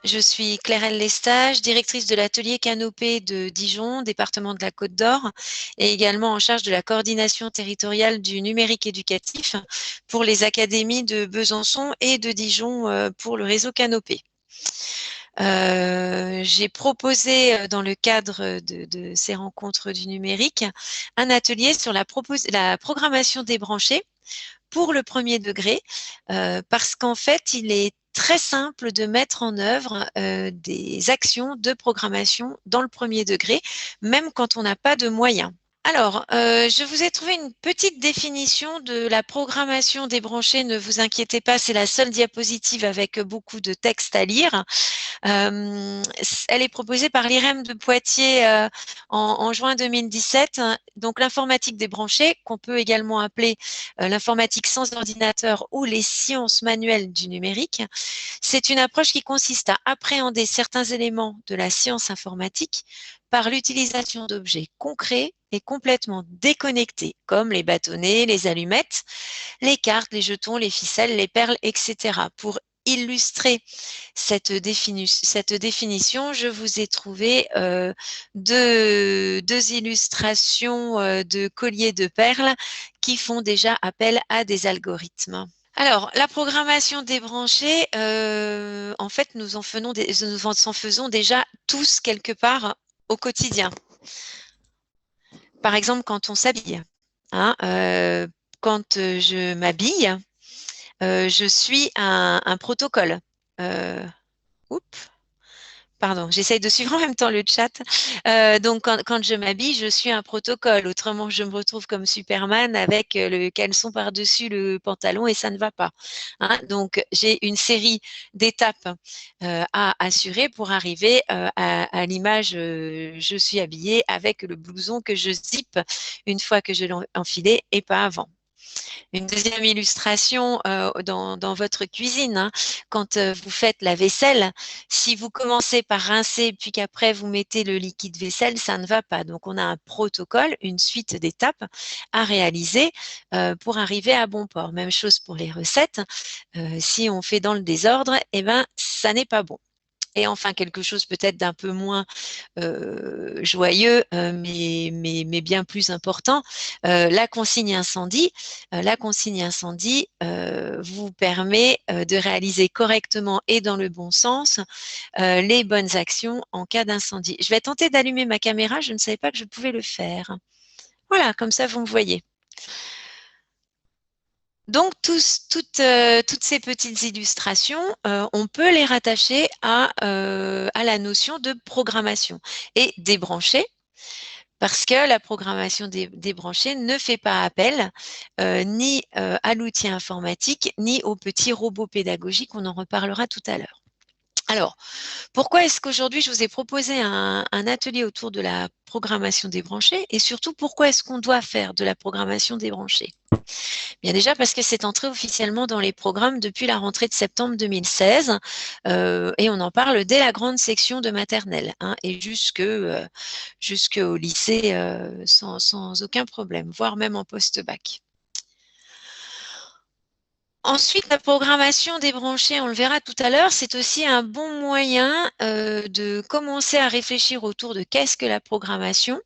je suis Clairelle Lestage, directrice de l'atelier Canopée de Dijon, département de la Côte d'Or, et également en charge de la coordination territoriale du numérique éducatif pour les académies de Besançon et de Dijon pour le réseau Canopée. J'ai proposé dans le cadre de ces rencontres du numérique un atelier sur la programmation débranchée pour le premier degré parce qu'en fait, il est très simple de mettre en œuvre des actions de programmation dans le premier degré, même quand on n'a pas de moyens. Alors, je vous ai trouvé une petite définition de la programmation débranchée. Ne vous inquiétez pas, c'est la seule diapositive avec beaucoup de texte à lire. Elle est proposée par l'IREM de Poitiers en juin 2017. Donc, l'informatique débranchée, qu'on peut également appeler l'informatique sans ordinateur ou les sciences manuelles du numérique, c'est une approche qui consiste à appréhender certains éléments de la science informatique par l'utilisation d'objets concrets et complètement déconnectés, comme les bâtonnets, les allumettes, les cartes, les jetons, les ficelles, les perles, etc. Pour illustrer cette définition, je vous ai trouvé deux illustrations de colliers de perles qui font déjà appel à des algorithmes. Alors, la programmation débranchée, en fait, nous en faisons déjà tous quelque part au quotidien. Par exemple, quand on s'habille. Hein, quand je m'habille, je suis un protocole. Oups. Pardon, j'essaye de suivre en même temps le chat. Donc, quand je m'habille, je suis un protocole. Autrement, je me retrouve comme Superman avec le caleçon par-dessus le pantalon et ça ne va pas. Hein, donc, j'ai une série d'étapes à assurer pour arriver à l'image je suis habillée avec le blouson que je zippe une fois que je l'ai enfilé et pas avant. Une deuxième illustration dans votre cuisine, hein, quand vous faites la vaisselle, si vous commencez par rincer puis qu'après vous mettez le liquide vaisselle, ça ne va pas. Donc on a un protocole, une suite d'étapes à réaliser pour arriver à bon port. Même chose pour les recettes. Si on fait dans le désordre, eh ben ça n'est pas bon. Et enfin, quelque chose peut-être d'un peu moins joyeux, mais bien plus important, la consigne incendie. La consigne incendie vous permet de réaliser correctement et dans le bon sens les bonnes actions en cas d'incendie. Je vais tenter d'allumer ma caméra, je ne savais pas que je pouvais le faire. Voilà, comme ça vous me voyez. Donc, toutes ces petites illustrations, on peut les rattacher à la notion de programmation et débrancher, parce que la programmation débranchée ne fait pas appel ni à l'outil informatique, ni aux petits robots pédagogiques, on en reparlera tout à l'heure. Alors, pourquoi est-ce qu'aujourd'hui je vous ai proposé un atelier autour de la programmation débranchée et surtout pourquoi est-ce qu'on doit faire de la programmation débranchée? Bien déjà parce que c'est entré officiellement dans les programmes depuis la rentrée de septembre 2016 et on en parle dès la grande section de maternelle hein, et jusqu'au lycée sans aucun problème, voire même en post-bac. Ensuite, la programmation débranchée, on le verra tout à l'heure, c'est aussi un bon moyen de commencer à réfléchir autour de qu'est-ce que la programmation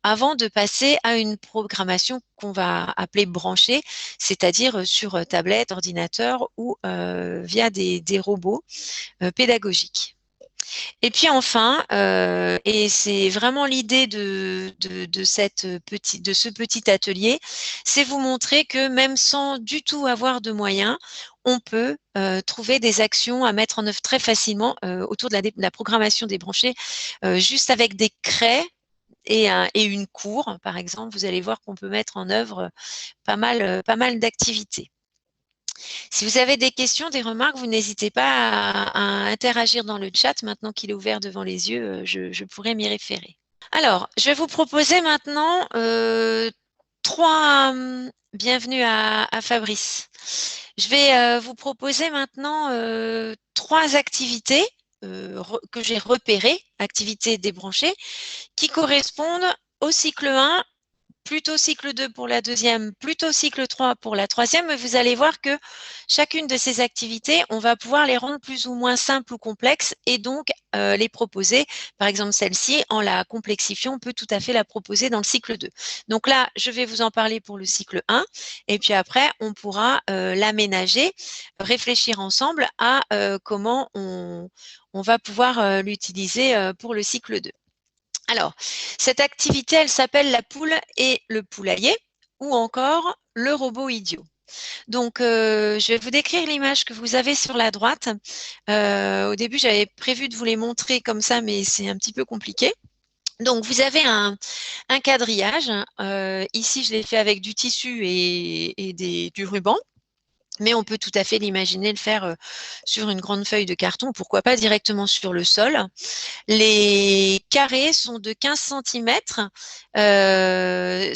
avant de passer à une programmation qu'on va appeler branchée, c'est-à-dire sur tablette, ordinateur ou via des robots pédagogiques. Et puis enfin, et c'est vraiment l'idée de ce petit atelier, c'est vous montrer que même sans du tout avoir de moyens, on peut trouver des actions à mettre en œuvre très facilement autour de la programmation débranchée, juste avec des craies et une cour, par exemple. Vous allez voir qu'on peut mettre en œuvre pas mal d'activités. Si vous avez des questions, des remarques, vous n'hésitez pas à interagir dans le chat. Maintenant qu'il est ouvert devant les yeux, je pourrais m'y référer. Alors, je vais vous proposer maintenant bienvenue à Fabrice. Je vais vous proposer maintenant trois activités que j'ai repérées, activités débranchées, qui correspondent au cycle 1 plutôt cycle 2 pour la deuxième, plutôt cycle 3 pour la troisième, et vous allez voir que chacune de ces activités, on va pouvoir les rendre plus ou moins simples ou complexes et donc les proposer. Par exemple, celle-ci, en la complexifiant, on peut tout à fait la proposer dans le cycle 2. Donc là, je vais vous en parler pour le cycle 1 et puis après, on pourra l'aménager, réfléchir ensemble à comment on va pouvoir l'utiliser pour le cycle 2. Alors, cette activité, elle s'appelle la poule et le poulailler ou encore le robot idiot. Donc, je vais vous décrire l'image que vous avez sur la droite. Au début, j'avais prévu de vous les montrer comme ça, mais c'est un petit peu compliqué. Donc, vous avez un quadrillage. Ici, je l'ai fait avec du tissu et du ruban. Mais on peut tout à fait l'imaginer le faire sur une grande feuille de carton, pourquoi pas directement sur le sol. Les carrés sont de 15 centimètres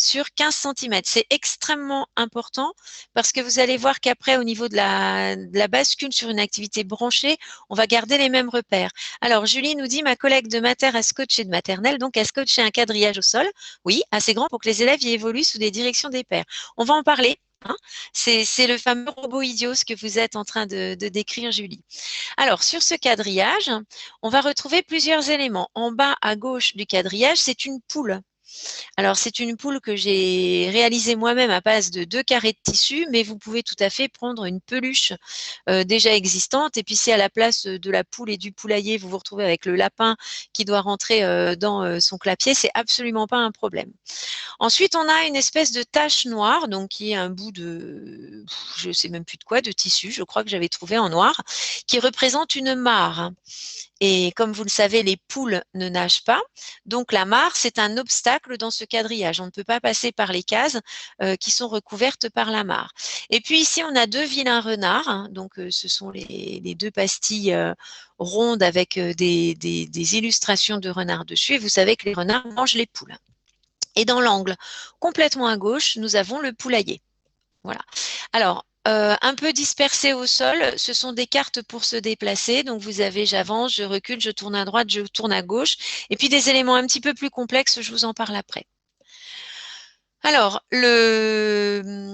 sur 15 centimètres. C'est extrêmement important parce que vous allez voir qu'après, au niveau de la bascule sur une activité branchée, on va garder les mêmes repères. Alors, Julie nous dit, ma collègue de mater a scotché de maternelle, donc a scotché un quadrillage au sol. Oui, assez grand pour que les élèves y évoluent sous des directions des pairs. On va en parler. Hein, c'est le fameux robot idiot, ce que vous êtes en train de décrire, Julie. Alors, sur ce quadrillage, on va retrouver plusieurs éléments. En bas à gauche du quadrillage, c'est une poule. Alors, c'est une poule que j'ai réalisée moi-même à base de 2 carrés de tissu, mais vous pouvez tout à fait prendre une peluche déjà existante. Et puis, si à la place de la poule et du poulailler, vous vous retrouvez avec le lapin qui doit rentrer dans son clapier, c'est absolument pas un problème. Ensuite, on a une espèce de tache noire, donc qui est un bout de, je ne sais même plus de quoi, de tissu, je crois que j'avais trouvé en noir, qui représente une mare. Et comme vous le savez, les poules ne nagent pas. Donc la mare, c'est un obstacle dans ce quadrillage. On ne peut pas passer par les cases qui sont recouvertes par la mare. Et puis ici, on a 2 vilains renards. Hein. Donc ce sont les 2 pastilles rondes avec des illustrations de renards dessus. Et vous savez que les renards mangent les poules. Et dans l'angle complètement à gauche, nous avons le poulailler. Voilà. Alors, un peu dispersé au sol, ce sont des cartes pour se déplacer. Donc, vous avez j'avance, je recule, je tourne à droite, je tourne à gauche. Et puis, des éléments un petit peu plus complexes, je vous en parle après. Alors, la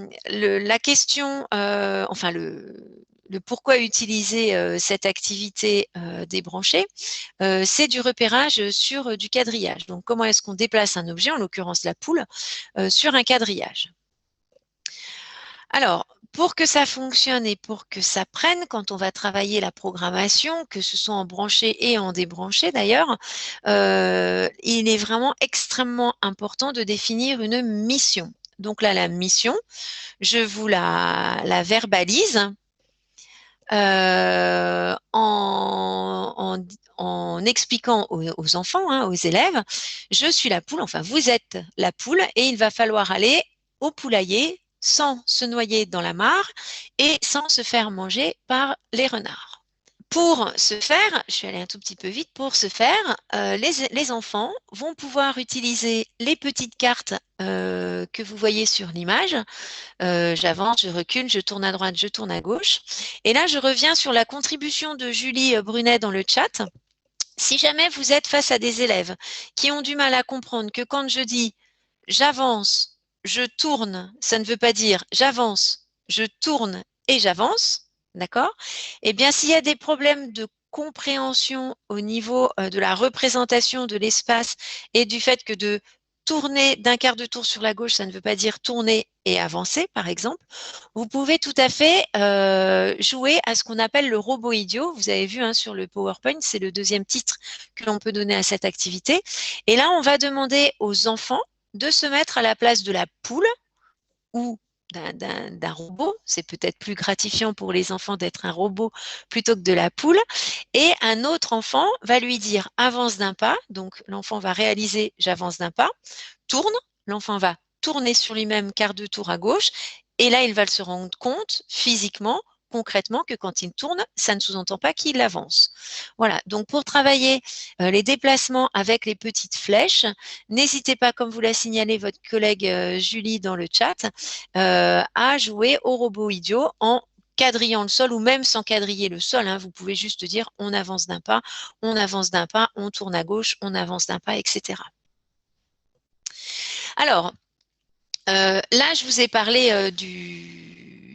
question, enfin, le pourquoi utiliser cette activité débranchée, c'est du repérage sur du quadrillage. Donc, comment est-ce qu'on déplace un objet, en l'occurrence la poule, sur un quadrillage? Alors, pour que ça fonctionne et pour que ça prenne, quand on va travailler la programmation, que ce soit en branché et en débranché d'ailleurs, il est vraiment extrêmement important de définir une mission. Donc là, la mission, je vous la verbalise en expliquant aux enfants, hein, aux élèves, je suis la poule, enfin vous êtes la poule et il va falloir aller au poulailler sans se noyer dans la mare et sans se faire manger par les renards. Pour ce faire, je suis allée un tout petit peu vite, pour ce faire, les enfants vont pouvoir utiliser les petites cartes que vous voyez sur l'image. J'avance, je recule, je tourne à droite, je tourne à gauche. Et là, je reviens sur la contribution de Julie Brunet dans le chat. Si jamais vous êtes face à des élèves qui ont du mal à comprendre que quand je dis j'avance, je tourne, ça ne veut pas dire j'avance, je tourne et j'avance, d'accord? Eh bien, s'il y a des problèmes de compréhension au niveau de la représentation de l'espace et du fait que de tourner d'un quart de tour sur la gauche, ça ne veut pas dire tourner et avancer, par exemple, vous pouvez tout à fait jouer à ce qu'on appelle le robot idiot. Vous avez vu hein, sur le PowerPoint, c'est le deuxième titre que l'on peut donner à cette activité. Et là, on va demander aux enfants de se mettre à la place de la poule ou d'un robot. C'est peut-être plus gratifiant pour les enfants d'être un robot plutôt que de la poule. Et un autre enfant va lui dire avance d'un pas. Donc, l'enfant va réaliser j'avance d'un pas. Tourne. L'enfant va tourner sur lui-même quart de tour à gauche. Et là, il va se rendre compte physiquement, concrètement, que quand il tourne, ça ne sous-entend pas qu'il avance. Voilà, donc pour travailler les déplacements avec les petites flèches, n'hésitez pas, comme vous l'a signalé votre collègue Julie dans le chat, à jouer au robot idiot en quadrillant le sol ou même sans quadriller le sol. Hein, vous pouvez juste dire on avance d'un pas, on tourne à gauche, on avance d'un pas, etc. Alors, Là, je vous ai parlé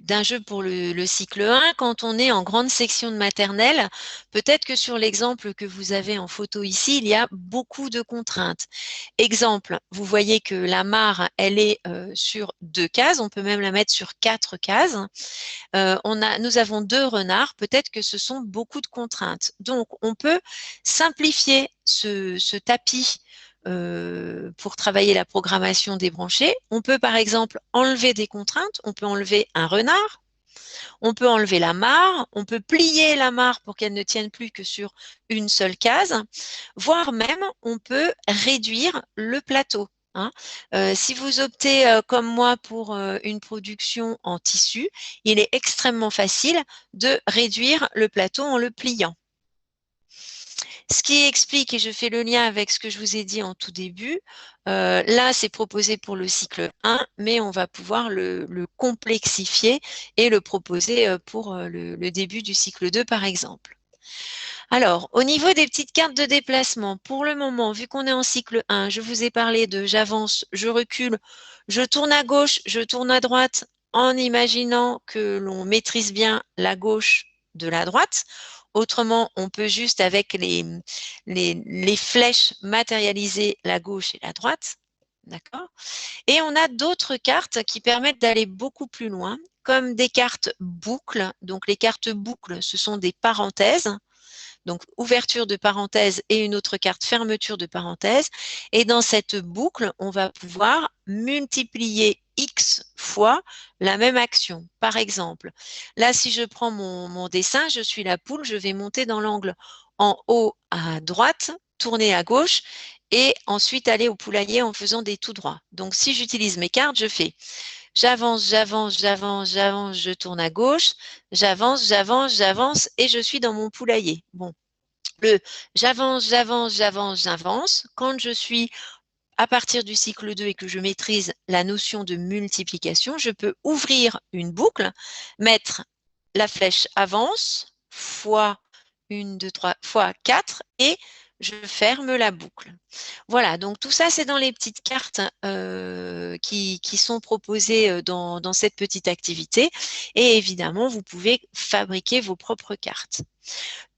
d'un jeu pour le cycle 1. Quand on est en grande section de maternelle, peut-être que sur l'exemple que vous avez en photo ici, il y a beaucoup de contraintes. Exemple, vous voyez que la mare, elle est sur 2 cases, on peut même la mettre sur 4 cases. Nous avons 2 renards, peut-être que ce sont beaucoup de contraintes. Donc, on peut simplifier ce tapis pour travailler la programmation débranchée. On peut par exemple enlever des contraintes, on peut enlever un renard, on peut enlever la mare, on peut plier la mare pour qu'elle ne tienne plus que sur une seule case, voire même on peut réduire le plateau. Hein. Si vous optez comme moi pour une production en tissu, il est extrêmement facile de réduire le plateau en le pliant. Ce qui explique, et je fais le lien avec ce que je vous ai dit en tout début, là c'est proposé pour le cycle 1, mais on va pouvoir le complexifier et le proposer pour le début du cycle 2 par exemple. Alors, au niveau des petites cartes de déplacement, pour le moment, vu qu'on est en cycle 1, je vous ai parlé de j'avance, je recule, je tourne à gauche, je tourne à droite, en imaginant que l'on maîtrise bien la gauche de la droite. Autrement, on peut juste avec les flèches matérialiser la gauche et la droite. D'accord? Et on a d'autres cartes qui permettent d'aller beaucoup plus loin, comme des cartes boucles. Donc, les cartes boucles, ce sont des parenthèses. Donc, ouverture de parenthèse et une autre carte fermeture de parenthèse. Et dans cette boucle, on va pouvoir multiplier X fois la même action. Par exemple, là, si je prends mon dessin, je suis la poule, je vais monter dans l'angle en haut à droite, tourner à gauche et ensuite aller au poulailler en faisant des tout droits. Donc, si j'utilise mes cartes, je fais j'avance, j'avance, j'avance, j'avance, je tourne à gauche, j'avance, j'avance, j'avance et je suis dans mon poulailler. Bon, j'avance, j'avance, j'avance, j'avance. Quand je suis à partir du cycle 2 et que je maîtrise la notion de multiplication, je peux ouvrir une boucle, mettre la flèche avance fois 1, 2, 3, fois 4 et je ferme la boucle. Voilà, donc tout ça, c'est dans les petites cartes qui sont proposées dans cette petite activité. Et évidemment, vous pouvez fabriquer vos propres cartes.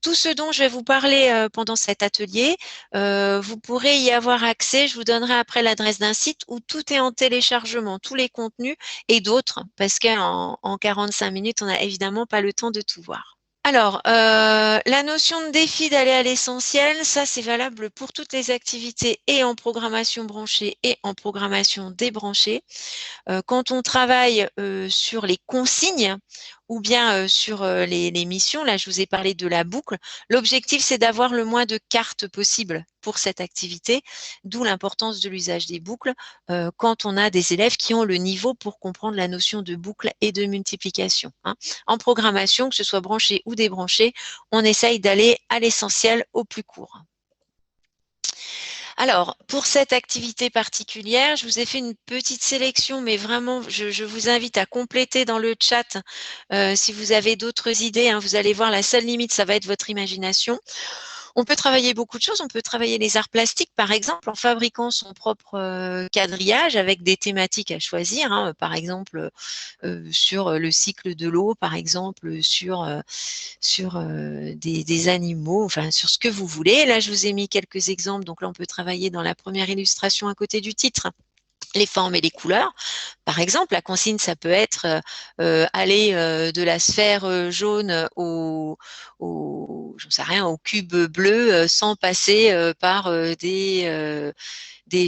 Tout ce dont je vais vous parler pendant cet atelier, vous pourrez y avoir accès. Je vous donnerai après l'adresse d'un site où tout est en téléchargement, tous les contenus et d'autres, parce qu'en 45 minutes, on n'a évidemment pas le temps de tout voir. Alors, la notion de défi d'aller à l'essentiel, ça c'est valable pour toutes les activités et en programmation branchée et en programmation débranchée. Quand on travaille sur les consignes ou bien sur les missions, là je vous ai parlé de la boucle, l'objectif c'est d'avoir le moins de cartes possible pour cette activité, d'où l'importance de l'usage des boucles quand on a des élèves qui ont le niveau pour comprendre la notion de boucle et de multiplication. Hein. En programmation, que ce soit branché ou débranché, on essaye d'aller à l'essentiel au plus court. Alors, pour cette activité particulière, je vous ai fait une petite sélection, mais vraiment, je vous invite à compléter dans le chat si vous avez d'autres idées. Hein, vous allez voir, la seule limite, ça va être votre imagination. On peut travailler beaucoup de choses. On peut travailler les arts plastiques, par exemple, en fabriquant son propre quadrillage avec des thématiques à choisir. Hein, par exemple, sur le cycle de l'eau, par exemple, sur des animaux, enfin, sur ce que vous voulez. Là, je vous ai mis quelques exemples. Donc là, on peut travailler dans la première illustration à côté du titre les formes et les couleurs. Par exemple, la consigne, ça peut être aller de la sphère jaune j'en sais rien, au cube bleu sans passer par des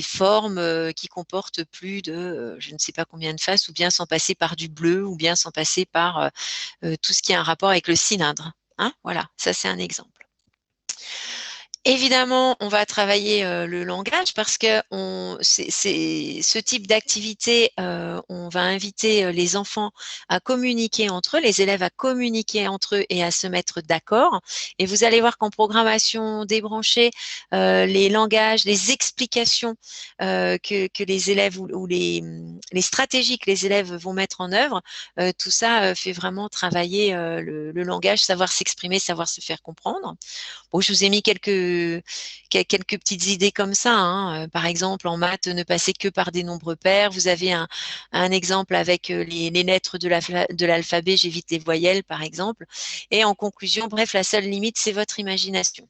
formes qui comportent plus de je ne sais pas combien de faces, ou bien sans passer par du bleu, ou bien sans passer par tout ce qui a un rapport avec le cylindre. Hein, voilà, ça c'est un exemple. Évidemment, on va travailler le langage parce que ce type d'activité, on va inviter les enfants à communiquer entre eux, les élèves à communiquer entre eux et à se mettre d'accord. Et vous allez voir qu'en programmation débranchée, les langages, les explications que les élèves ou les stratégies que les élèves vont mettre en œuvre, tout ça fait vraiment travailler le langage, savoir s'exprimer, savoir se faire comprendre. Bon, je vous ai mis quelques petites idées comme ça, hein. Par exemple, en maths, ne passer que par des nombres pairs. Vous avez un exemple avec les lettres de l'alphabet, j'évite les voyelles, par exemple. Et en conclusion, bref, la seule limite, c'est votre imagination.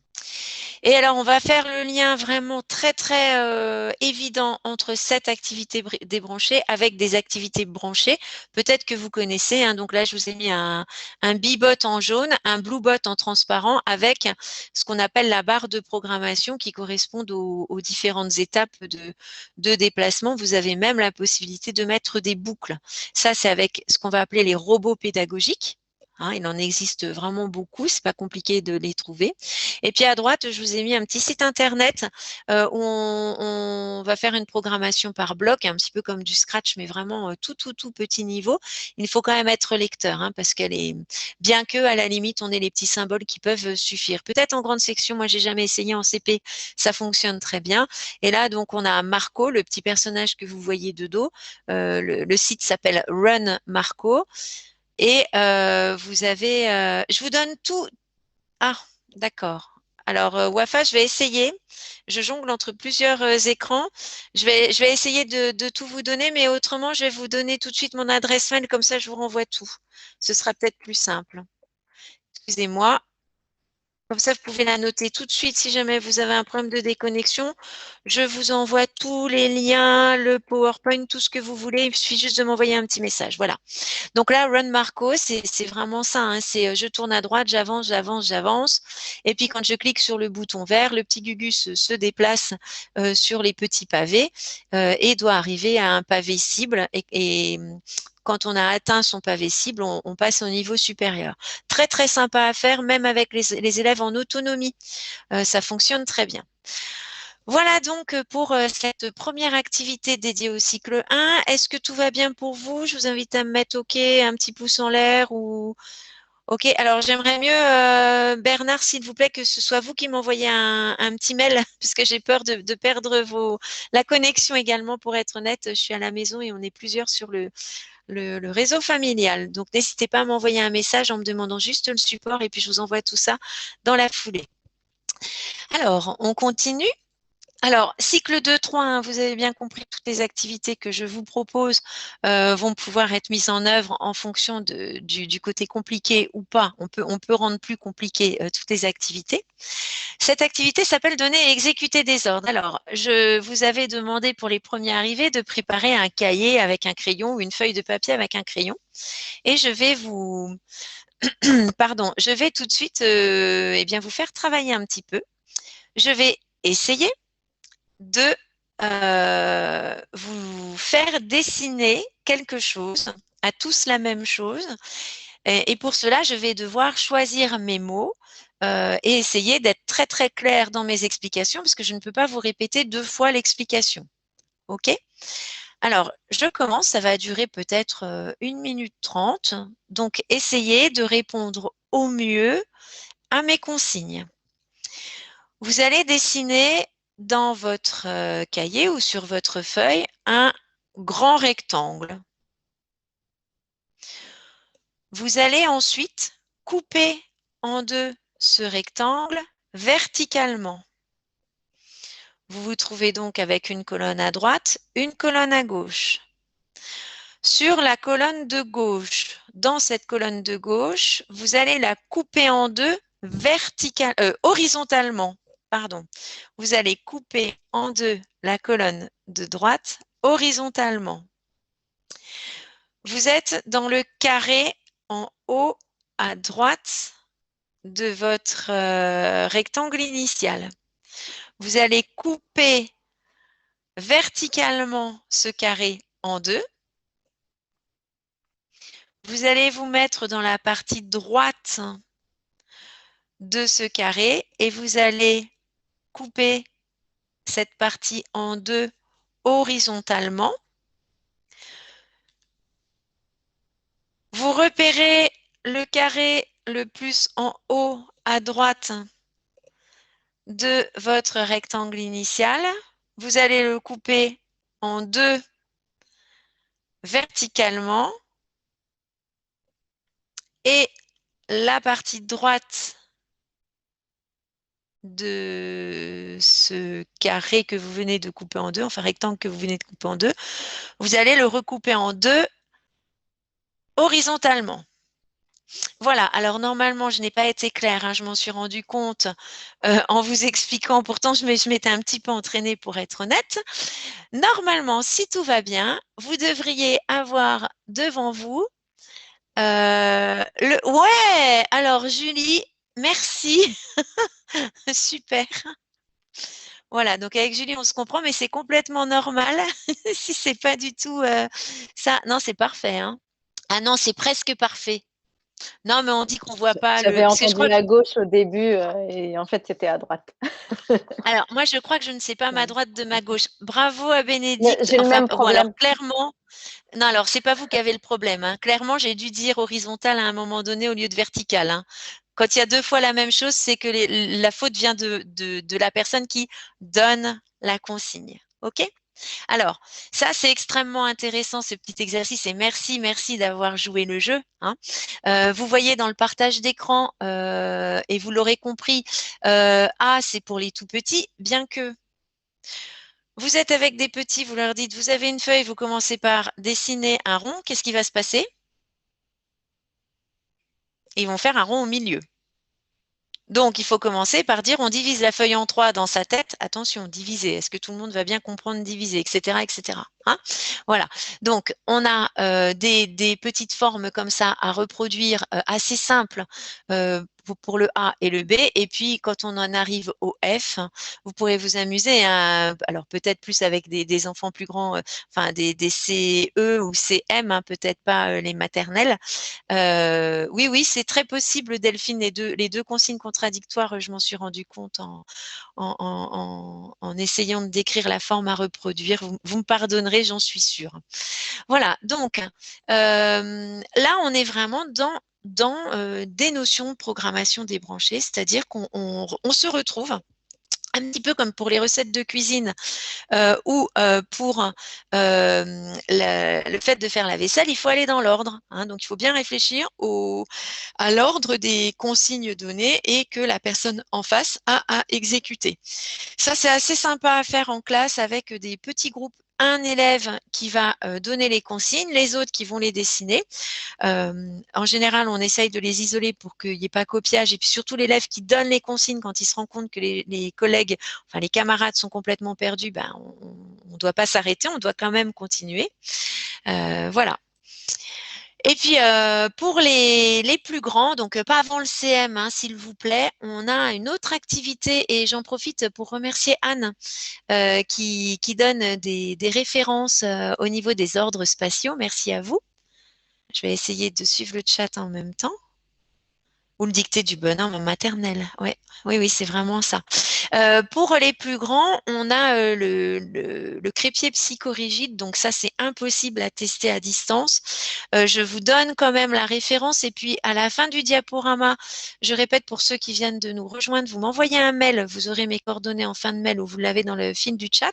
Et alors, on va faire le lien vraiment très, très évident entre cette activité débranchée avec des activités branchées. Peut-être que vous connaissez, hein, donc là, je vous ai mis un B-bot en jaune, un blue-bot en transparent avec ce qu'on appelle la barre de programmation qui correspond aux différentes étapes de déplacement. Vous avez même la possibilité de mettre des boucles. Ça, c'est avec ce qu'on va appeler les robots pédagogiques. Hein, il en existe vraiment beaucoup, c'est pas compliqué de les trouver. Et puis à droite, je vous ai mis un petit site internet où on va faire une programmation par bloc, un petit peu comme du Scratch, mais vraiment tout petit niveau. Il faut quand même être lecteur, hein, parce qu'elle est, bien que à la limite, on ait les petits symboles qui peuvent suffire. Peut-être en grande section, moi j'ai jamais essayé en CP, ça fonctionne très bien. Et là, donc, on a Marco, le petit personnage que vous voyez de dos. Le site s'appelle Run Marco. Et vous avez, je vous donne tout. Ah, d'accord. Alors, Wafa, je vais essayer. Je jongle entre plusieurs écrans. Je vais essayer de tout vous donner, mais autrement, je vais vous donner tout de suite mon adresse mail, comme ça, je vous renvoie tout. Ce sera peut-être plus simple. Excusez-moi. Comme ça, vous pouvez la noter tout de suite si jamais vous avez un problème de déconnexion. Je vous envoie tous les liens, le PowerPoint, tout ce que vous voulez. Il suffit juste de m'envoyer un petit message. Voilà. Donc là, Run Marco, c'est vraiment ça. Hein. C'est je tourne à droite, j'avance, j'avance, j'avance. Et puis quand je clique sur le bouton vert, le petit Gugus se déplace sur les petits pavés et doit arriver à un pavé cible. Et quand on a atteint son pavé cible, on passe au niveau supérieur. Très, très sympa à faire, même avec les élèves en autonomie. Ça fonctionne très bien. Voilà donc pour cette première activité dédiée au cycle 1. Est-ce que tout va bien pour vous? Je vous invite à me mettre OK, un petit pouce en l'air ou OK. Alors j'aimerais mieux, Bernard, s'il vous plaît, que ce soit vous qui m'envoyez un petit mail, parce que j'ai peur de perdre la connexion également, pour être honnête. Je suis à la maison et on est plusieurs sur le réseau familial. Donc n'hésitez pas à m'envoyer un message en me demandant juste le support et puis je vous envoie tout ça dans la foulée. Alors, on continue. Alors, cycle 2, 3, hein, vous avez bien compris, toutes les activités que je vous propose vont pouvoir être mises en œuvre en fonction du côté compliqué ou pas. On peut rendre plus compliqué toutes les activités. Cette activité s'appelle donner et exécuter des ordres. Alors, je vous avais demandé pour les premiers arrivés de préparer un cahier avec un crayon ou une feuille de papier avec un crayon. Et je vais vous, pardon, je vais tout de suite eh bien, vous faire travailler un petit peu. Je vais essayer de vous faire dessiner quelque chose, à tous la même chose. Et pour cela, je vais devoir choisir mes mots et essayer d'être très très clair dans mes explications parce que je ne peux pas vous répéter 2 fois l'explication. OK? Alors, je commence, ça va durer peut-être 1 minute 30. Donc, essayez de répondre au mieux à mes consignes. Vous allez dessiner dans votre cahier ou sur votre feuille un grand rectangle. Vous allez ensuite couper en deux ce rectangle verticalement. Vous vous trouvez donc avec une colonne à droite, une colonne à gauche. Sur la colonne de gauche, dans cette colonne de gauche, vous allez la couper en deux horizontalement. Pardon. Vous allez couper en deux la colonne de droite horizontalement. Vous êtes dans le carré en haut à droite de votre rectangle initial. Vous allez couper verticalement ce carré en deux. Vous allez vous mettre dans la partie droite de ce carré et vous allez couper cette partie en deux horizontalement. Vous repérez le carré le plus en haut à droite de votre rectangle initial. Vous allez le couper en deux verticalement et la partie droite de ce carré que vous venez de couper en deux, enfin rectangle que vous venez de couper en deux, vous allez le recouper en deux horizontalement. Voilà, alors normalement, je n'ai pas été claire, hein, je m'en suis rendu compte en vous expliquant, pourtant je m'étais un petit peu entraînée pour être honnête. Normalement, si tout va bien, vous devriez avoir devant vous Ouais, alors Julie, merci, super. Voilà, donc avec Julie, on se comprend, mais c'est complètement normal si c'est pas du tout ça. Non, c'est parfait, hein. Ah non, c'est presque parfait. Non, mais on dit qu'on voit pas le. J'avais Parce que je entendu crois que. à gauche au début et en fait, c'était à droite. Alors, moi, je crois que je ne sais pas ma Ouais. droite de ma gauche. Bravo à Bénédicte. J'ai le Enfin, même bon, alors problème. clairement. Non, alors c'est pas vous qui avez le problème, hein. Clairement, j'ai dû dire horizontal à un moment donné au lieu de vertical, hein. Quand il y a deux fois la même chose, c'est que la faute vient de la personne qui donne la consigne. OK? Alors, ça, c'est extrêmement intéressant, ce petit exercice, et merci, merci d'avoir joué le jeu, hein. Vous voyez dans le partage d'écran, et vous l'aurez compris, A, c'est pour les tout petits, bien que vous êtes avec des petits, vous leur dites, vous avez une feuille, vous commencez par dessiner un rond, qu'est-ce qui va se passer? Ils vont faire un rond au milieu. Donc, il faut commencer par dire on divise la feuille en trois dans sa tête. Attention, diviser. Est-ce que tout le monde va bien comprendre diviser, etc., etc. Hein, voilà. Donc, on a des petites formes comme ça à reproduire assez simples pour le A et le B. Et puis, quand on en arrive au F, vous pourrez vous amuser. Alors, peut-être plus avec des enfants plus grands, enfin des CE ou CM, hein, peut-être pas les maternelles. Oui, oui, c'est très possible, Delphine. Les deux consignes contradictoires, je m'en suis rendu compte en essayant de décrire la forme à reproduire. Vous me pardonnerez, j'en suis sûre. Voilà, donc là, on est vraiment dans des notions de programmation débranchée, c'est-à-dire qu'on se retrouve un petit peu comme pour les recettes de cuisine ou pour le fait de faire la vaisselle, il faut aller dans l'ordre, hein. Donc, il faut bien réfléchir à l'ordre des consignes données et que la personne en face a à exécuter. Ça, c'est assez sympa à faire en classe avec des petits groupes. Un élève qui va donner les consignes, les autres qui vont les dessiner. En général, on essaye de les isoler pour qu'il n'y ait pas copiage. Et puis surtout, l'élève qui donne les consignes quand il se rend compte que les collègues, enfin les camarades sont complètement perdus, ben, on ne doit pas s'arrêter, on doit quand même continuer. Voilà. Et puis, pour les plus grands, donc pas avant le CM, hein, s'il vous plaît, on a une autre activité et j'en profite pour remercier Anne qui donne des références au niveau des ordres spatiaux. Merci à vous. Je vais essayer de suivre le chat en même temps. Ou le dicté du bonhomme en maternelle. Ouais. Oui, oui, c'est vraiment ça. Pour les plus grands, on a le crépier psychorigide. Donc ça, c'est impossible à tester à distance. Je vous donne quand même la référence. Et puis, à la fin du diaporama, je répète pour ceux qui viennent de nous rejoindre, vous m'envoyez un mail. Vous aurez mes coordonnées en fin de mail ou vous l'avez dans le fil du chat.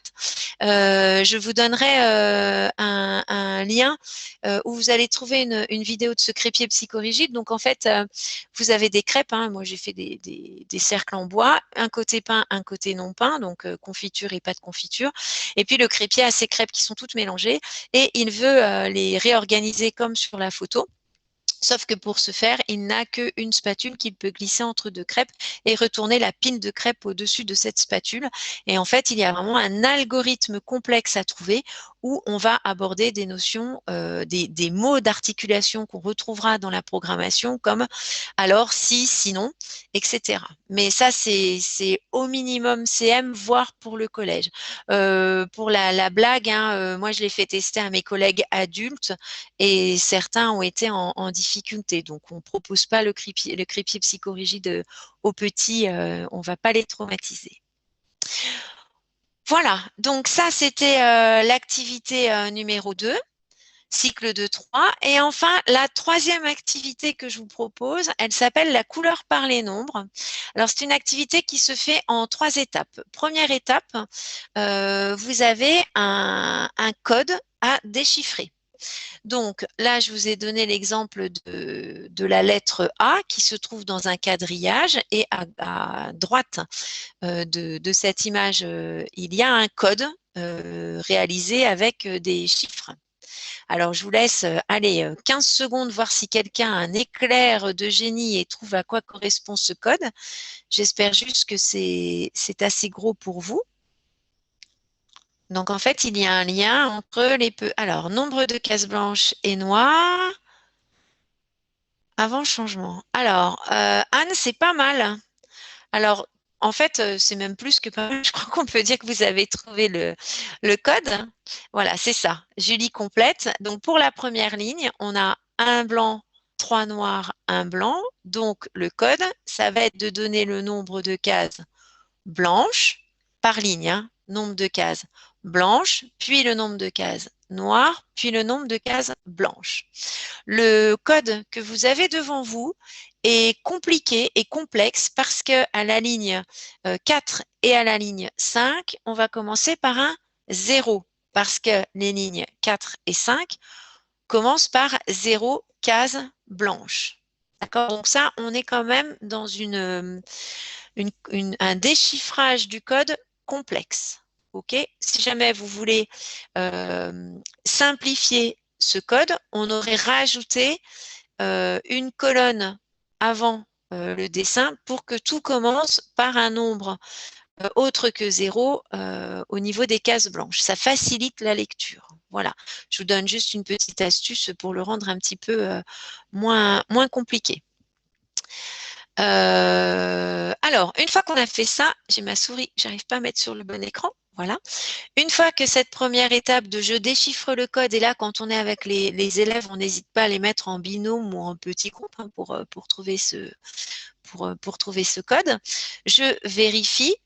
Je vous donnerai un lien où vous allez trouver une vidéo de ce crépier psychorigide. Donc, en fait, vous avez des crêpes, hein. Moi j'ai fait des cercles en bois, un côté peint, un côté non peint, donc confiture et pas de confiture. Et puis le crépier a ses crêpes qui sont toutes mélangées et il veut les réorganiser comme sur la photo. Sauf que pour ce faire, il n'a qu'une spatule qu'il peut glisser entre deux crêpes et retourner la pile de crêpes au-dessus de cette spatule. Et en fait, il y a vraiment un algorithme complexe à trouver où on va aborder des notions, des mots d'articulation qu'on retrouvera dans la programmation comme alors, si, sinon, etc. Mais ça, c'est au minimum CM, voire pour le collège. Pour la blague, hein, moi, je l'ai fait tester à mes collègues adultes et certains ont été en difficulté. Donc, on ne propose pas le crépier psychorigide aux petits, on ne va pas les traumatiser. Voilà, donc ça, c'était l'activité numéro 2, cycle de 3. Et enfin, la troisième activité que je vous propose, elle s'appelle la couleur par les nombres. Alors, c'est une activité qui se fait en 3 étapes. Première étape, vous avez un code à déchiffrer. Donc là, je vous ai donné l'exemple de la lettre A qui se trouve dans un quadrillage et à droite de cette image, il y a un code réalisé avec des chiffres. Alors, je vous laisse aller 15 secondes voir si quelqu'un a un éclair de génie et trouve à quoi correspond ce code. J'espère juste que c'est assez gros pour vous. Donc, en fait, il y a un lien entre les peu. Alors, nombre de cases blanches et noires avant changement. Alors, Anne, c'est pas mal. Alors, en fait, c'est même plus que pas mal. Je crois qu'on peut dire que vous avez trouvé le code. Voilà, c'est ça. Julie complète. Donc, pour la première ligne, on a un blanc, trois noirs, un blanc. Donc, le code, ça va être de donner le nombre de cases blanches par ligne, hein, nombre de cases blanches, puis le nombre de cases noires, puis le nombre de cases blanches. Le code que vous avez devant vous est compliqué et complexe parce qu'à la ligne 4 et à la ligne 5, on va commencer par un 0 parce que les lignes 4 et 5 commencent par 0 case blanche. D'accord? Donc ça, on est quand même dans un déchiffrage du code complexe. OK? Si jamais vous voulez simplifier ce code, on aurait rajouté une colonne avant le dessin pour que tout commence par un nombre autre que 0 au niveau des cases blanches. Ça facilite la lecture. Voilà, je vous donne juste une petite astuce pour le rendre un petit peu moins compliqué. Alors, une fois qu'on a fait ça, j'ai ma souris, j'arrive pas à mettre sur le bon écran. Voilà. Une fois que cette première étape de je déchiffre le code, et là, quand on est avec les élèves, on n'hésite pas à les mettre en binôme ou en petit groupe hein, pour trouver ce code, je vérifie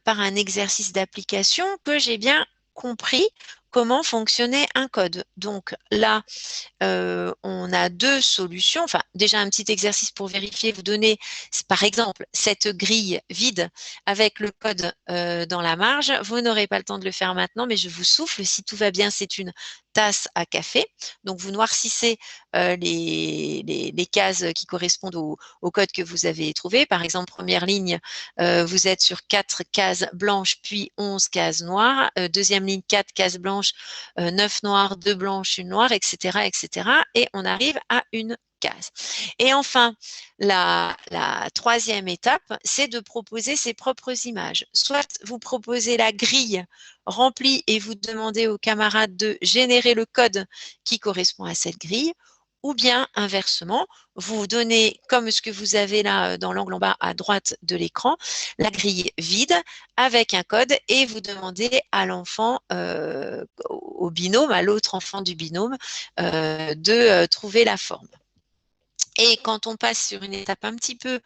par un exercice d'application que j'ai bien compris comment fonctionnait un code. Donc là, on a deux solutions. Enfin, déjà un petit exercice pour vérifier. Vous donnez, par exemple, cette grille vide avec le code dans la marge. Vous n'aurez pas le temps de le faire maintenant, mais je vous souffle. Si tout va bien, c'est une tasse à café. Donc, vous noircissez les cases qui correspondent au code que vous avez trouvé. Par exemple, première ligne, vous êtes sur 4 cases blanches, puis 11 cases noires. Deuxième ligne, 4 cases blanches, 9 noires, 2 blanches, une noire, etc., etc. Et on arrive à une case. Et enfin, la troisième étape, c'est de proposer ses propres images. Soit vous proposez la grille remplie et vous demandez aux camarades de générer le code qui correspond à cette grille, ou bien inversement, vous donnez, comme ce que vous avez là dans l'angle en bas à droite de l'écran, la grille vide avec un code et vous demandez à l'enfant, au binôme, à l'autre enfant du binôme, de trouver la forme. Et quand on passe sur une étape un petit peu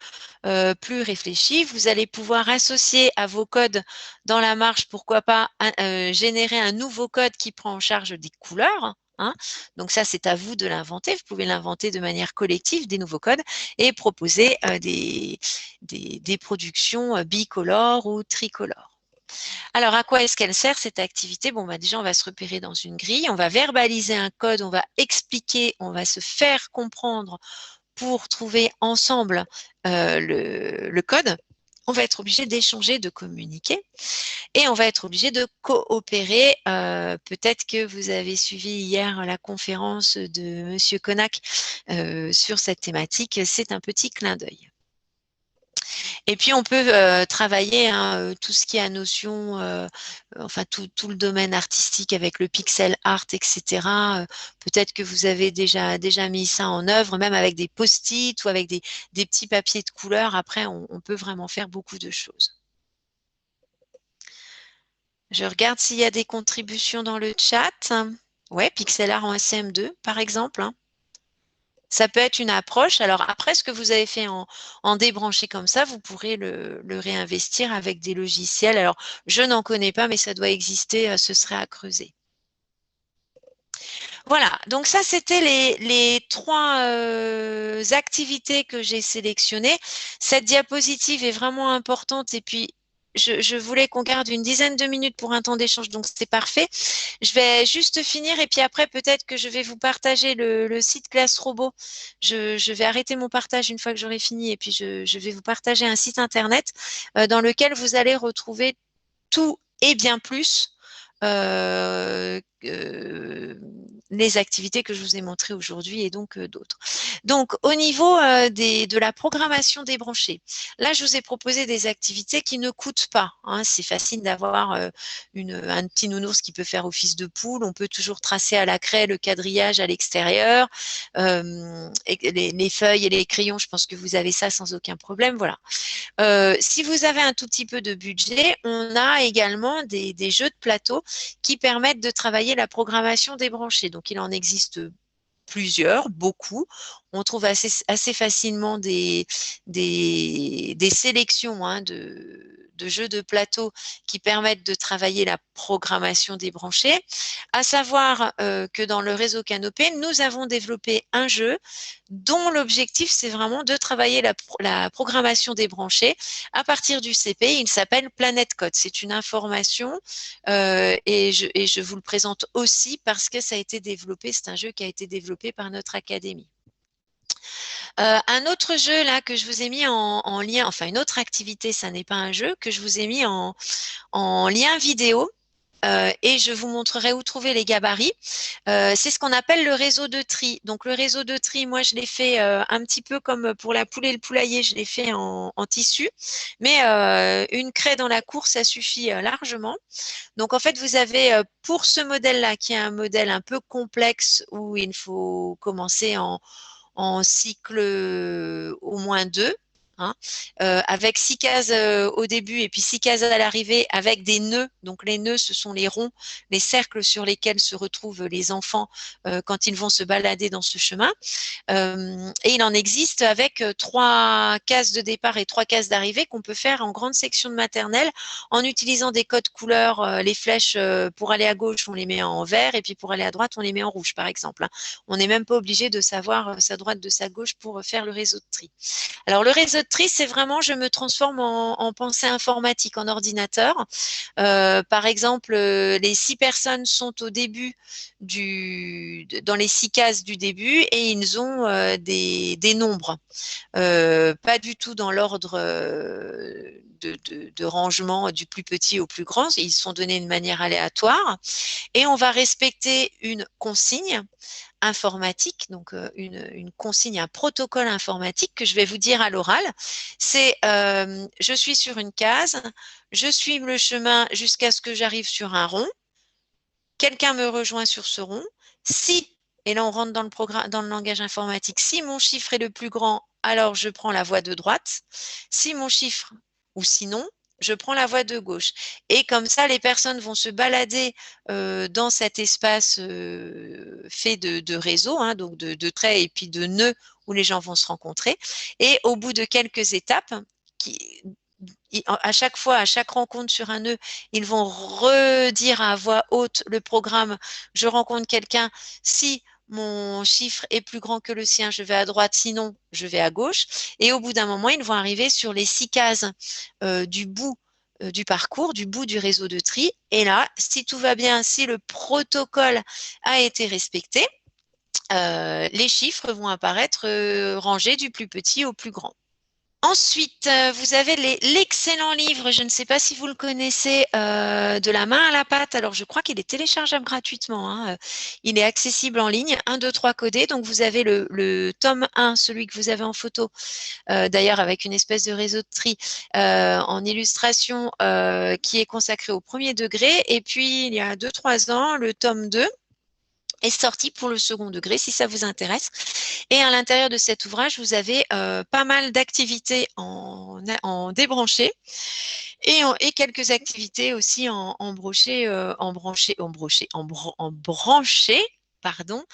plus réfléchie, vous allez pouvoir associer à vos codes dans la marge, pourquoi pas générer un nouveau code qui prend en charge des couleurs. Hein. Donc ça, c'est à vous de l'inventer. Vous pouvez l'inventer de manière collective, des nouveaux codes, et proposer des productions bicolores ou tricolores. Alors, à quoi est-ce qu'elle sert cette activité? Bon, bah, déjà, on va se repérer dans une grille, on va verbaliser un code, on va expliquer, on va se faire comprendre pour trouver ensemble le code. On va être obligé d'échanger, de communiquer et on va être obligé de coopérer. Peut-être que vous avez suivi hier la conférence de Monsieur Konak sur cette thématique. C'est un petit clin d'œil. Et puis, on peut travailler hein, tout ce qui est à notion, enfin tout le domaine artistique avec le pixel art, etc. Peut-être que vous avez déjà mis ça en œuvre, même avec des post-it ou avec des petits papiers de couleur. Après, on peut vraiment faire beaucoup de choses. Je regarde s'il y a des contributions dans le chat. Ouais, pixel art en SCM2, par exemple. Hein. Ça peut être une approche. Alors après, ce que vous avez fait en débranché comme ça, vous pourrez le réinvestir avec des logiciels. Alors, je n'en connais pas, mais ça doit exister, ce serait à creuser. Voilà, donc ça, c'était les trois activités que j'ai sélectionnées. Cette diapositive est vraiment importante et puis je voulais qu'on garde une dizaine de minutes pour un temps d'échange, donc c'est parfait. Je vais juste finir et puis après, peut-être que je vais vous partager le site Classe Robot. Je vais arrêter mon partage une fois que j'aurai fini et puis je vais vous partager un site internet dans lequel vous allez retrouver tout et bien plus les activités que je vous ai montrées aujourd'hui et donc d'autres. Donc, au niveau de la programmation débranchée, là, je vous ai proposé des activités qui ne coûtent pas. Hein. C'est facile d'avoir un petit nounours qui peut faire office de poule. On peut toujours tracer à la craie le quadrillage à l'extérieur. Et les feuilles et les crayons, je pense que vous avez ça sans aucun problème. Voilà. Si vous avez un tout petit peu de budget, on a également des jeux de plateau qui permettent de travailler la programmation débranchée. Donc, il en existe plusieurs, beaucoup. On trouve assez facilement des sélections hein, de jeux de plateau qui permettent de travailler la programmation débranchée. À savoir que dans le réseau Canopé, nous avons développé un jeu dont l'objectif, c'est vraiment de travailler la programmation débranchée à partir du CP. Il s'appelle Planète Code. C'est une information et je vous le présente aussi parce que ça a été développé, c'est un jeu qui a été développé par notre académie. Un autre jeu là que je vous ai mis en lien, enfin une autre activité, ça n'est pas un jeu, que je vous ai mis en lien vidéo. Et je vous montrerai où trouver les gabarits. C'est ce qu'on appelle le réseau de tri. Donc le réseau de tri, moi je l'ai fait un petit peu comme pour la poule et le poulailler, je l'ai fait en tissu. Mais une craie dans la cour, ça suffit largement. Donc en fait, vous avez pour ce modèle-là, qui est un modèle un peu complexe où il faut commencer en cycle au moins 2. Hein, avec 6 cases au début et puis 6 cases à l'arrivée avec des nœuds. Donc les nœuds, ce sont les ronds, les cercles sur lesquels se retrouvent les enfants quand ils vont se balader dans ce chemin. Et il en existe avec 3 cases de départ et 3 cases d'arrivée qu'on peut faire en grande section de maternelle en utilisant des codes couleurs. Les flèches pour aller à gauche, on les met en vert et puis pour aller à droite, on les met en rouge par exemple. Hein. On n'est même pas obligé de savoir sa droite de sa gauche pour faire le réseau de tri. Alors le réseau de tri, c'est vraiment je me transforme en pensée informatique, en ordinateur. Par exemple, les 6 personnes sont au début dans les 6 cases du début et ils ont des nombres. Pas du tout dans l'ordre de rangement du plus petit au plus grand. Ils sont donnés de manière aléatoire et on va respecter une consigne informatique, donc une consigne, un protocole informatique que je vais vous dire à l'oral. C'est je suis sur une case, je suis le chemin jusqu'à ce que j'arrive sur un rond, quelqu'un me rejoint sur ce rond, si, et là on rentre dans le langage informatique, si mon chiffre est le plus grand, alors je prends la voie de droite, si mon chiffre, ou sinon, je prends la voie de gauche. Et comme ça, les personnes vont se balader dans cet espace fait de réseaux, hein, donc de traits et puis de nœuds où les gens vont se rencontrer. Et au bout de quelques étapes, à chaque fois, à chaque rencontre sur un nœud, ils vont redire à voix haute le programme. Je rencontre quelqu'un. Si mon chiffre est plus grand que le sien, je vais à droite, sinon je vais à gauche. Et au bout d'un moment, ils vont arriver sur les 6 cases du bout du parcours, du bout du réseau de tri. Et là, si tout va bien, si le protocole a été respecté, les chiffres vont apparaître rangés du plus petit au plus grand. Ensuite, vous avez l'excellent livre, je ne sais pas si vous le connaissez, De la main à la pâte. Alors, je crois qu'il est téléchargeable gratuitement. Hein. Il est accessible en ligne, 1, 2, 3 codé. Donc, vous avez le tome 1, celui que vous avez en photo, d'ailleurs avec une espèce de réseau de tri en illustration qui est consacré au premier degré. Et puis, il y a 2-3 ans, le tome 2 est sorti pour le second degré, si ça vous intéresse. Et à l'intérieur de cet ouvrage, vous avez pas mal d'activités en débranché et quelques activités aussi en branché, pardon,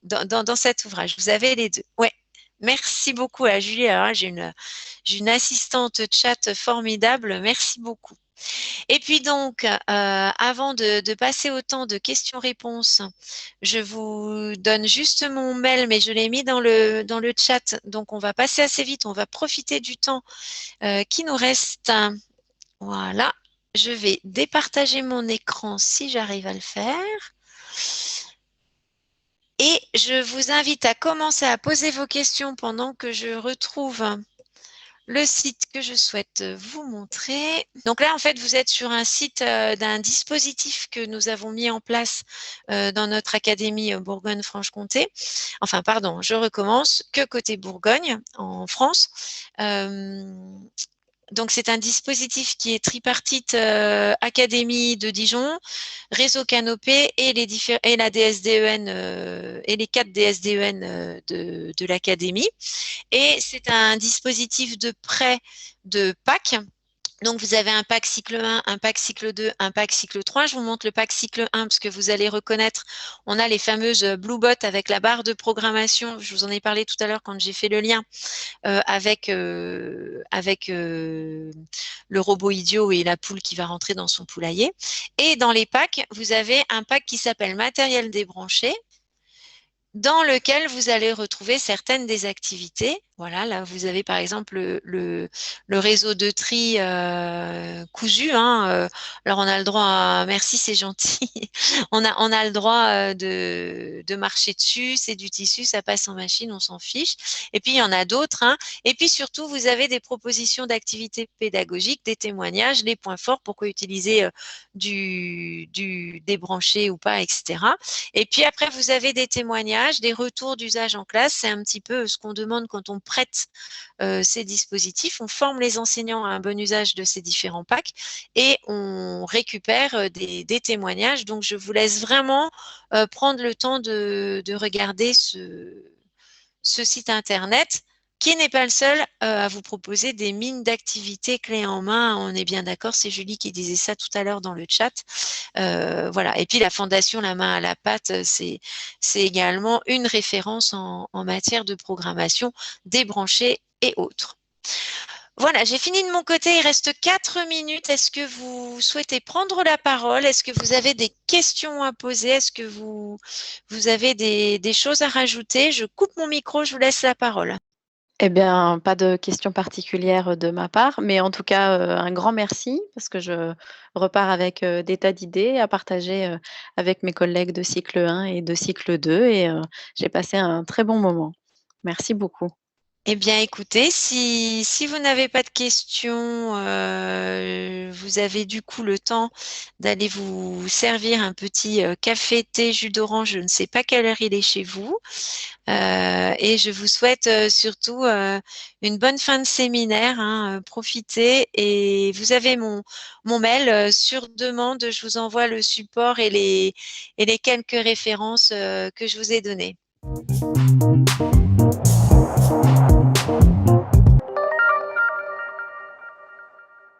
dans cet ouvrage. Vous avez les deux. Ouais. Merci beaucoup à Julie. Alors, j'ai une assistante chat formidable. Merci beaucoup. Et puis donc, avant de passer au temps de questions-réponses, je vous donne juste mon mail, mais je l'ai mis dans le chat. Donc, on va passer assez vite. On va profiter du temps qui nous reste. Voilà. Je vais départager mon écran si j'arrive à le faire. Et je vous invite à commencer à poser vos questions pendant que je retrouve le site que je souhaite vous montrer. Donc là, en fait, vous êtes sur un site d'un dispositif que nous avons mis en place dans notre académie Bourgogne-Franche-Comté. Enfin, pardon, je recommence, que côté Bourgogne, en France. Donc, c'est un dispositif qui est tripartite Académie de Dijon, Réseau Canopé et, et la DSDEN et les 4 DSDEN de l'Académie. Et c'est un dispositif de prêt de PAC. Donc, vous avez un pack cycle 1, un pack cycle 2, un pack cycle 3. Je vous montre le pack cycle 1 parce que vous allez reconnaître, on a les fameuses Bluebot avec la barre de programmation. Je vous en ai parlé tout à l'heure quand j'ai fait le lien avec le robot idiot et la poule qui va rentrer dans son poulailler. Et dans les packs, vous avez un pack qui s'appelle matériel débranché, dans lequel vous allez retrouver certaines des activités. Voilà, là, vous avez par exemple le réseau de tri cousu. Alors, on a le droit à... Merci, c'est gentil. On a le droit de marcher dessus. C'est du tissu, ça passe en machine, on s'en fiche. Et puis, il y en a d'autres. Et puis, surtout, vous avez des propositions d'activités pédagogiques, des témoignages, les points forts, pourquoi utiliser du débranché ou pas, etc. Et puis après, vous avez des témoignages, des retours d'usage en classe. C'est un petit peu ce qu'on demande quand on prête ces dispositifs. On forme les enseignants à un bon usage de ces différents packs et on récupère des témoignages. Donc, je vous laisse vraiment prendre le temps de regarder ce site Internet qui n'est pas le seul à vous proposer des mines d'activités clés en main. On est bien d'accord, c'est Julie qui disait ça tout à l'heure dans le chat. Voilà. Et puis la Fondation La Main à la Pâte, c'est également une référence en matière de programmation débranchée et autres. Voilà, j'ai fini de mon côté. Il reste 4 minutes. Est-ce que vous souhaitez prendre la parole? Est-ce que vous avez des questions à poser? Est-ce que vous avez des choses à rajouter? Je coupe mon micro, je vous laisse la parole. Eh bien, pas de questions particulières de ma part, mais en tout cas, un grand merci parce que je repars avec des tas d'idées à partager avec mes collègues de cycle 1 et de cycle 2 et j'ai passé un très bon moment. Merci beaucoup. Eh bien, écoutez, si vous n'avez pas de questions, vous avez du coup le temps d'aller vous servir un petit café, thé, jus d'orange. Je ne sais pas quelle heure il est chez vous. Et je vous souhaite surtout une bonne fin de séminaire. Profitez et vous avez mon mail sur demande. Je vous envoie le support et les quelques références que je vous ai données.